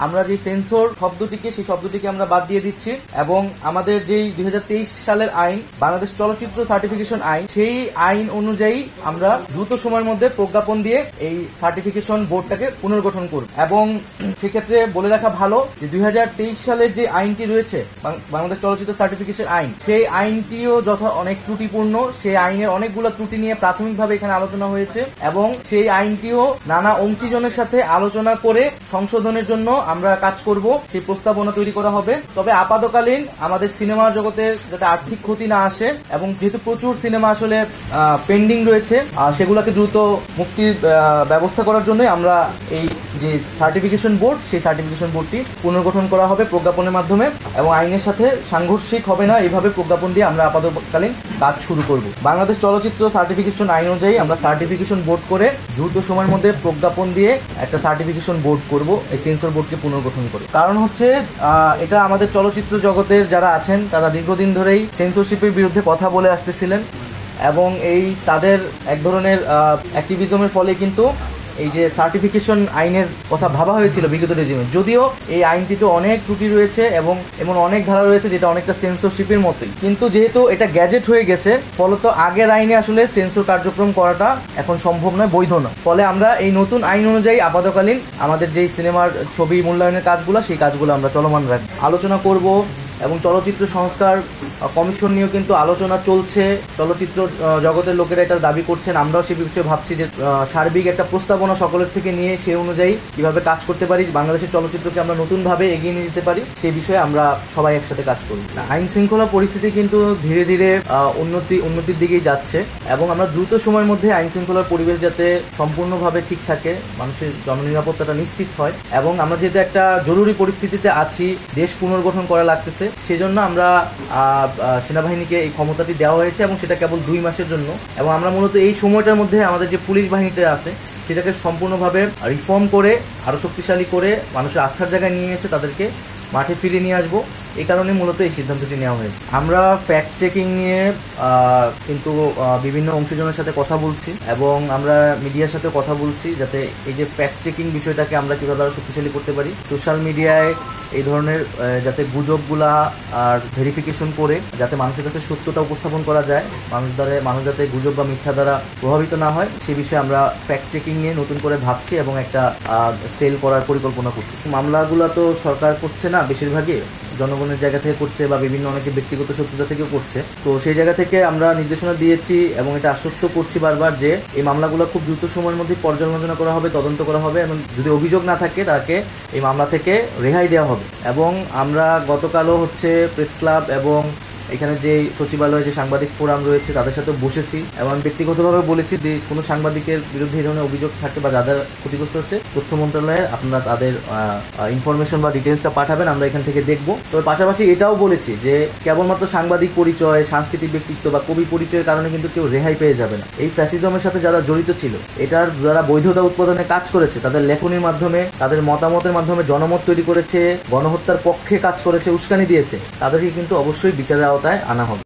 আমরা যে সেন্সর শব্দটিকে সেই শব্দটিকে আমরা বাদ দিয়ে দিচ্ছি এবং আমাদের যেই 2023 সালের আইন বাংলাদেশ চলচ্চিত্র সার্টিফিকেশন আইন সেই আইন অনুযায়ী আমরা দ্রুত সময়ের মধ্যে প্রজ্ঞাপন দিয়ে এই সার্টিফিকেশন বোর্ডটাকে পুনর্গঠন করব এবং সেক্ষেত্রে বলে রাখা ভালো যে 2023 সালের যে আইনটি রয়েছে বাংলাদেশ চলচ্চিত্র সার্টিফিকেশন আইন সেই আইনটিও অনেক ত্রুটিপূর্ণ। সেই আইনের অনেকগুলো ত্রুটি নিয়ে প্রাথমিকভাবে এখানে আলোচনা হয়েছে এবং সেই আইনটিও নানা অংশীজনের সাথে আলোচনা করে সংশোধনের জন্য আমরা কাজ করব, সেই প্রস্তাবনা তৈরি করা হবে। তবে আপাতকালীন আমাদের সিনেমা জগতের যাতে আর্থিক ক্ষতি না আসে এবং যেহেতু প্রচুর সিনেমা আসলে পেন্ডিং রয়েছে সেগুলোকে দ্রুত মুক্তির ব্যবস্থা করার জন্য আমরা এই যে সার্টিফিকেশন বোর্ড সেই সার্টিফিকেশন বোর্ডটি পুনর্গঠন করা হবে প্রজ্ঞাপনের মাধ্যমে এবং আইনের সাথে সাংঘর্ষিক হবে না। এইভাবে প্রজ্ঞাপন দিয়ে আমরা আপাতকালীন কাজ শুরু করব। বাংলাদেশ চলচ্চিত্র সার্টিফিকেশন আইন অনুযায়ী আমরা সার্টিফিকেশন বোর্ড করে দ্রুত সময়ের মধ্যে প্রজ্ঞাপন দিয়ে একটা সার্টিফিকেশন বোর্ড করব, এই সেন্সর বোর্ডকে পুনর্গঠন করে। কারণ হচ্ছে এটা আমাদের চলচ্চিত্র জগতের যারা আছেন তারা দীর্ঘদিন ধরেই সেন্সরশিপের বিরুদ্ধে কথা বলে আসতেছিলেন এবং এই তাদের এক ধরনের অ্যাক্টিভিজমের ফলে কিন্তু এই যে সার্টিফিকেশন আইনের কথা ভাবা হয়েছিল বিগত রেজিমে, যদিও এই আইনটিতে অনেক ত্রুটি রয়েছে এবং এমন অনেক ধারা রয়েছে যেটা অনেকটা সেন্সরশিপের মতোই, কিন্তু যেহেতু এটা গ্যাজেট হয়ে গেছে ফলত আগের আইনে আসলে সেন্সর কার্যক্রম করাটা এখন সম্ভব নয়, বৈধ নয়। ফলে আমরা এই নতুন আইন অনুযায়ী আপাতকালীন আমাদের যেই সিনেমার ছবি মূল্যায়নের কাজগুলো সেই কাজগুলো আমরা চলমান রাখি, আলোচনা করব এবং চলচ্চিত্র সংস্কার কমিশন নিয়েও কিন্তু আলোচনা চলছে। চলচ্চিত্র জগতের লোকেরা এটা দাবি করছেন, আমরাও সে বিষয়ে ভাবছি যে সার্বিক একটা প্রস্তাবনা সকলের থেকে নিয়ে সেই অনুযায়ী কিভাবে কাজ করতে পারি, বাংলাদেশের চলচ্চিত্রকে আমরা নতুনভাবে এগিয়ে নিয়ে যেতে পারি, সেই বিষয়ে আমরা সবাই একসাথে কাজ করি। আইন শৃঙ্খলা পরিস্থিতি কিন্তু ধীরে ধীরে উন্নতির দিকেই যাচ্ছে এবং আমরা দ্রুত সময়ের মধ্যে আইন শৃঙ্খলার পরিবেশ যাতে সম্পূর্ণভাবে ঠিক থাকে, মানুষের জননিরাপত্তাটা নিশ্চিত হয় এবং আমরা যেহেতু একটা জরুরি পরিস্থিতিতে আছি, দেশ পুনর্গঠন করা লাগতেছে, সেজন্য আমরা সেনাবাহিনীকে এই ক্ষমতাটি দেওয়া হয়েছে এবং সেটা কেবল 2 মাসের জন্য। এবং আমরা মূলত এই সময়টার মধ্যে আমাদের যে পুলিশ বাহিনীটা আছে সেটাকে সম্পূর্ণভাবে রিফর্ম করে আরও শক্তিশালী করে মানুষের আস্থার জায়গায় নিয়ে এসে তাদেরকে মাঠে ফিরিয়ে নিয়ে আসবো। এই কারণে মূলত এই সিদ্ধান্তটি নেওয়া হয়েছে। আমরা ফ্যাক্ট চেকিং নিয়ে কিন্তু বিভিন্ন অংশীজনের সাথে কথা বলছি এবং আমরা মিডিয়ার সাথে কথা বলছি যাতে এই যে ফ্যাক্ট চেকিং বিষয়টাকে আমরা কীভাবে আরও শক্তিশালী করতে পারি। সোশ্যাল মিডিয়ায় এই ধরনের যাতে গুজবগুলা আর ভেরিফিকেশন করে যাতে মানুষের কাছে সত্যতা উপস্থাপন করা যায়, মানুষ যাতে গুজব বা মিথ্যা দ্বারা প্রভাবিত না হয়, সে বিষয়ে আমরা ফ্যাক্ট চেকিং নিয়ে নতুন করে ভাবছি এবং একটা সেল করার পরিকল্পনা করছি। মামলাগুলো তো সরকার করছে না, বেশিরভাগই জনগণের জায়গা থেকে করছে বা বিভিন্ন অনেকে ব্যক্তিগত শত্রুতা থেকেও করছে। তো সেই জায়গা থেকে আমরা নির্দেশনা দিয়েছি এবং এটা আশ্বস্ত করছি বারবার যে এই মামলাগুলো খুব দ্রুত সময়ের মধ্যে পর্যালোচনা করা হবে, তদন্ত করা হবে এবং যদি অভিযোগ না থাকে তাকে এই মামলা থেকে রেহাই দেওয়া হবে। এবং আমরা গতকালও প্রেস ক্লাব এবং এখানে যে সচিবালয়ে যে সাংবাদিক ফোরাম রয়েছে তাদের সাথে বসেছি এবং ব্যক্তিগতভাবে বলেছি যে কোনো সাংবাদিকের বিরুদ্ধে এই ধরনের অভিযোগ থাকে বা যাদের ক্ষতিগ্রস্ত হচ্ছে তথ্য মন্ত্রণালয়ে আপনারা তাদের ইনফরমেশন বা ডিটেলসটা পাঠাবেন, আমরা এখান থেকে দেখব। তবে পাশাপাশি এটাও বলেছি যে কেবলমাত্র সাংবাদিক পরিচয়, সাংস্কৃতিক ব্যক্তিত্ব বা কবি পরিচয়ের কারণে কিন্তু কেউ রেহাই পেয়ে যাবে না। এই ফ্যাসিজমের সাথে যারা জড়িত ছিল, এটার যারা বৈধতা উৎপাদনে কাজ করেছে, তাদের লেখনির মাধ্যমে, তাদের মতামতের মাধ্যমে জনমত তৈরি করেছে, গণহত্যার পক্ষে কাজ করেছে, উস্কানি দিয়েছে, তাদেরকে কিন্তু অবশ্যই বিচারের আওতায় আনা হবে।